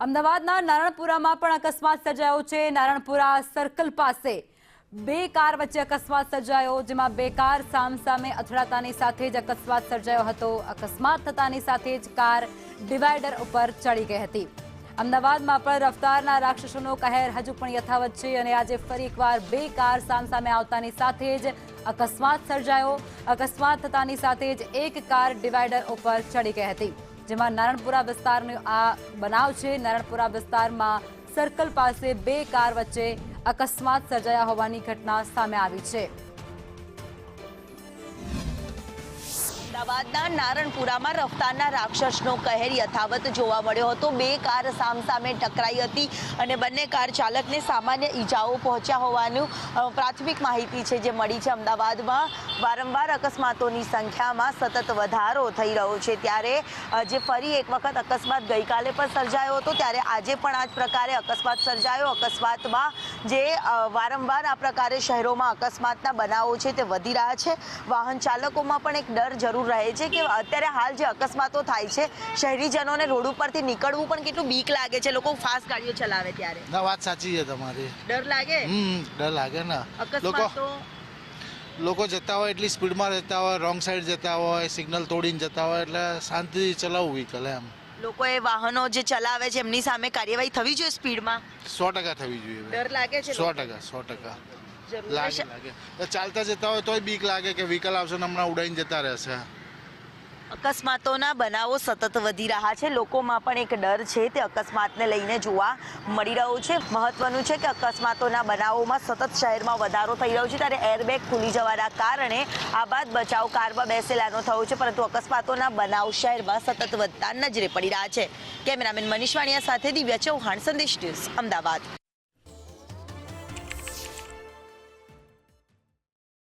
અમદાવાદના નારણપુરામાં પણ અકસ્માત સર્જાયો છે। નારણપુરા સર્કલ પાસે બે કાર વચ્ચે અકસ્માત સર્જાયો, જેમાં બે કાર સામસામે અથડાતાની સાથે જ અકસ્માત સર્જાયો હતો। અકસ્માત થતાની સાથે જ કાર ડિવાઈડર ઉપર ચડી ગઈ હતી। અમદાવાદમાં પણ રફતારના રાક્ષસોનો કહેર હજુ પણ યથાવત છે અને આજે ફરી એકવાર બે કાર સામસામે આવતાની સાથે જ અકસ્માત સર્જાયો। અકસ્માત થતાની સાથે જ એક કાર ડિવાઈડર ઉપર ચડી ગઈ હતી, જેમાં નારણપુરા વિસ્તારનો આ બનાવ છે। નારણપુરા વિસ્તારમાં સર્કલ પાસે બે કાર વચ્ચે અકસ્માત સર્જાયા હોવાની ઘટના સામે આવી છે। અમદાવાદના નારણપુરામાં રફતારના રાક્ષસનો કહેર યથાવત જોવા મળ્યો હતો। બે કાર સામસામે ટકરાઈ હતી અને બંને કાર ચાલકને સામાન્ય ઈજાઓ પહોંચ્યા હોવાનું પ્રાથમિક માહિતી છે જે મળી છે। અમદાવાદમાં વારંવાર અકસ્માતોની સંખ્યામાં સતત વધારો થઈ રહ્યો છે, ત્યારે જે ફરી એક વખત અકસ્માત ગઈકાલે પણ સર્જાયો હતો, ત્યારે આજે પણ આ જ પ્રકારે અકસ્માત સર્જાયો। અકસ્માતમાં જે વારંવાર આ પ્રકારે શહેરોમાં અકસ્માતના બનાવો છે તે વધી રહ્યા છે। વાહન ચાલકોમાં પણ એક ડર જરૂર રહે છે કે અત્યારે હાલ જે અકસ્માતો થાય છે, શહેરીજનોને રોડ ઉપરથી નીકળવું પણ કેટલું બીક લાગે છે, લોકો ફાસ્ટ ગાડીઓ ચલાવે ત્યારે। ના, વાત સાચી છે તમારી। ડર લાગે? ડર લાગે ને। અકસ્માતો લોકો જતા હોય એટલી સ્પીડમાં જતા હોય, રોંગ સાઈડ જતા હોય, સિગ્નલ તોડીને જતા હોય, એટલે શાંતિથી ચલાવવું વ્હીકલ એમ। લોકોએ વાહનો જે ચલાવે છે એમની સામે કાર્યવાહી થવી જોઈએ સ્પીડમાં। 100% થવી જોઈએ। ડર લાગે છે? 100% લાગે। ચાલતા જતા હોય તોય બીક લાગે કે વ્હીકલ આવશે ને હમણાં ઉડાઈને જતા રહેશે। અકસ્માતોના બનાવો સતત વધી રહ્યા છે, લોકોમાં પણ એક ડર છે તે અકસ્માતને લઈને જોવા મળી રહ્યો છે। મહત્વનું છે કે અકસ્માતોના બનાવોમાં સતત શહેરમાં વધારો થઈ રહ્યો છે, ત્યારે એરબેગ ખુલી જવાના કારણે આબાદ બચાવ કારમાં બેસેલાનો થયો છે, પરંતુ અકસ્માતોના બનાવ શહેરમાં સતત વધતા નજરે પડી રહ્યા છે। કેમેરામેન મનીષ વાણિયા સાથે દિવ્યા ચૌહાણ, સંદેશ ન્યૂઝ, અમદાવાદ।